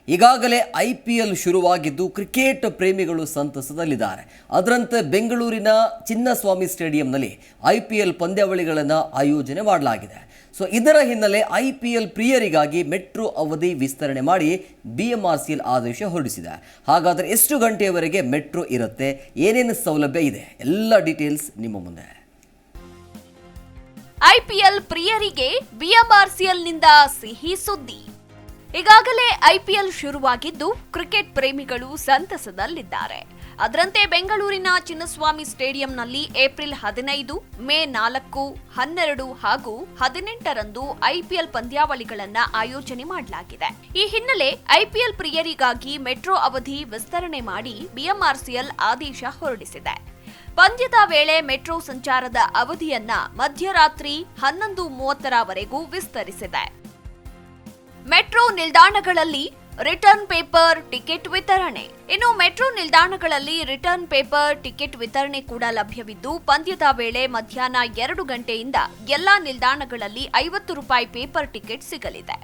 ಈಗಾಗಲೇ IPL ಶುರುವಾಗಿದ್ದು cricket ಪ್ರೇಮಿಗಳು ಸಂತಸದಲ್ಲಿದ್ದಾರೆ. ಅದರಂತೆ ಬೆಂಗಳೂರಿನ ಚಿನ್ನಸ್ವಾಮಿ ಸ್ಟೇಡಿಯಂನಲ್ಲಿ IPL ಪಂದ್ಯಾವಳಿಗಳನ್ನು ಆಯೋಜನೆ ಮಾಡಲಾಗಿದೆ. ಇದರ ಹಿನ್ನೆಲೆ IPL ಪ್ರಿಯರಿಗಾಗಿ ಮೆಟ್ರೋ ಅವಧಿ ವಿಸ್ತರಣೆ ಮಾಡಿ BMRCL ಆದೇಶ ಹೊರಡಿಸಿದೆ. ಹಾಗಾದರೆ ಎಷ್ಟು ಗಂಟೆಯವರೆಗೆ ಮೆಟ್ರೋ ಇರುತ್ತೆ, ಏನೇನು ಸೌಲಭ್ಯ ಇದೆ, ಎಲ್ಲ ಡೀಟೇಲ್ಸ್ ನಿಮ್ಮ ಮುಂದೆ. IPL ಪ್ರಿಯರಿಗೆ BMRCLನಿಂದ ಸಿಹಿ ಸುದ್ದಿ. ಈಗಾಗಲೇ IPL ಶುರುವಾಗಿದ್ದು ಕ್ರಿಕೆಟ್ ಪ್ರೇಮಿಗಳು ಸಂತಸದಲ್ಲಿದ್ದಾರೆ. ಅದರಂತೆ ಬೆಂಗಳೂರಿನ ಚಿನ್ನಸ್ವಾಮಿ ಸ್ಟೇಡಿಯಂನಲ್ಲಿ ಏಪ್ರಿಲ್ 15, ಮೇ 4, 12 ಹಾಗೂ 18ರಂದು IPL ಪಂದ್ಯಾವಳಿಗಳನ್ನು ಆಯೋಜನೆ ಮಾಡಲಾಗಿದೆ. ಈ ಹಿನ್ನೆಲೆ IPL ಪ್ರಿಯರಿಗಾಗಿ ಮೆಟ್ರೋ ಅವಧಿ ವಿಸ್ತರಣೆ ಮಾಡಿ BMRCL ಆದೇಶ ಹೊರಡಿಸಿದೆ. ಪಂದ್ಯದ ವೇಳೆ ಮೆಟ್ರೋ ಸಂಚಾರದ ಅವಧಿಯನ್ನ ಮಧ್ಯರಾತ್ರಿ 11:30ರವರೆಗೂ ವಿಸ್ತರಿಸಿದೆ. ಮೆಟ್ರೋ ನಿಲ್ದಾಣಗಳಲ್ಲಿ ರಿಟರ್ನ್ ಪೇಪರ್ ಟಿಕೆಟ್ ವಿತರಣೆ. ಇನ್ನು ಮೆಟ್ರೋ ನಿಲ್ದಾಣಗಳಲ್ಲಿ ರಿಟರ್ನ್ ಪೇಪರ್ ಟಿಕೆಟ್ ವಿತರಣೆ ಕೂಡ ಲಭ್ಯವಿದ್ದು, ಪಂದ್ಯದ ವೇಳೆ ಮಧ್ಯಾಹ್ನ 2 ಗಂಟೆಯಿಂದ ಎಲ್ಲಾ ನಿಲ್ದಾಣಗಳಲ್ಲಿ ₹50 ಪೇಪರ್ ಟಿಕೆಟ್ ಸಿಗಲಿದೆ.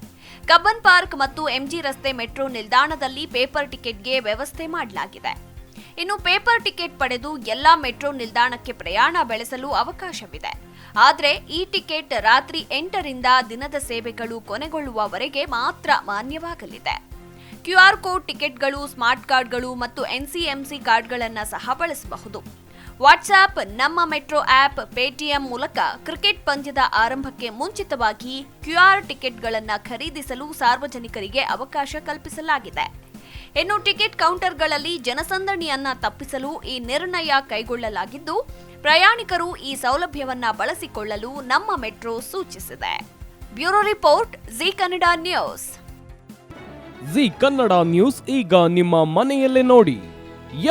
ಕಬ್ಬನ್ ಪಾರ್ಕ್ ಮತ್ತು MG ರಸ್ತೆ ಮೆಟ್ರೋ ನಿಲ್ದಾಣದಲ್ಲಿ ಪೇಪರ್ ಟಿಕೆಟ್ಗೆ ವ್ಯವಸ್ಥೆ ಮಾಡಲಾಗಿದೆ. ಇನ್ನು ಪೇಪರ್ ಟಿಕೆಟ್ ಪಡೆದು ಎಲ್ಲಾ ಮೆಟ್ರೋ ನಿಲ್ದಾಣಕ್ಕೆ ಪ್ರಯಾಣ ಬೆಳೆಸಲು ಅವಕಾಶವಿದೆ. ಆದರೆ ಈ ಟಿಕೆಟ್ ರಾತ್ರಿ 8ರಿಂದ ದಿನದ ಸೇವೆಗಳು ಕೊನೆಗೊಳ್ಳುವವರೆಗೆ ಮಾತ್ರ ಮಾನ್ಯವಾಗಲಿದೆ. QR ಕೋಡ್ ಟಿಕೆಟ್ಗಳು, ಸ್ಮಾರ್ಟ್ ಕಾರ್ಡ್ಗಳು ಮತ್ತು NCMC ಕಾರ್ಡ್ಗಳನ್ನು ಸಹ ಬಳಸಬಹುದು. ವಾಟ್ಸ್ಆಪ್, ನಮ್ಮ ಮೆಟ್ರೋ ಆಪ್, ಪೇಟಿಎಂ ಮೂಲಕ ಕ್ರಿಕೆಟ್ ಪಂದ್ಯದ ಆರಂಭಕ್ಕೆ ಮುಂಚಿತವಾಗಿ QR ಟಿಕೆಟ್ಗಳನ್ನು ಖರೀದಿಸಲು ಸಾರ್ವಜನಿಕರಿಗೆ ಅವಕಾಶ ಕಲ್ಪಿಸಲಾಗಿದೆ. ಇನ್ನು ಟಿಕೆಟ್ ಕೌಂಟರ್ಗಳಲ್ಲಿ ಜನಸಂದಣಿಯನ್ನ ತಪ್ಪಿಸಲು ಈ ನಿರ್ಣಯ ಕೈಗೊಳ್ಳಲಾಗಿದ್ದು, ಪ್ರಯಾಣಿಕರು ಈ ಸೌಲಭ್ಯವನ್ನ ಬಳಸಿಕೊಳ್ಳಲು ನಮ್ಮ ಮೆಟ್ರೋ ಸೂಚಿಸಿದೆ. Bureau report, Zee Kannada news. Zee Kannada news ಈಗ ನಿಮ್ಮ ಮನೆಯಲ್ಲೇ ನೋಡಿ.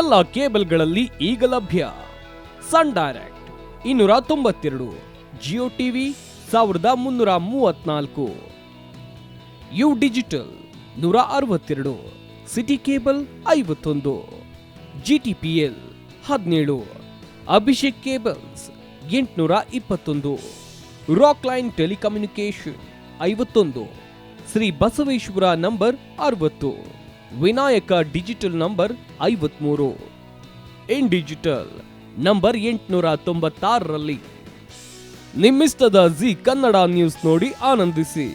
ಎಲ್ಲ ಕೇಬಲ್ಗಳಲ್ಲಿ ಈಗ ಲಭ್ಯ. Sun Direct 292, Jio TV 1334, U digital 162, city cable 51, GTPL 17, Abhishek cables 821, rock line telecommunication 51, Shri Basaveshwara number 60, Vinayaka digital number 53, in digital number 896ರಲ್ಲಿ. ನಿಮ್ಮಿಷ್ಟದ ಜಿ ಕನ್ನಡ ನ್ಯೂಸ್ ನೋಡಿ ಆನಂದಿಸಿ.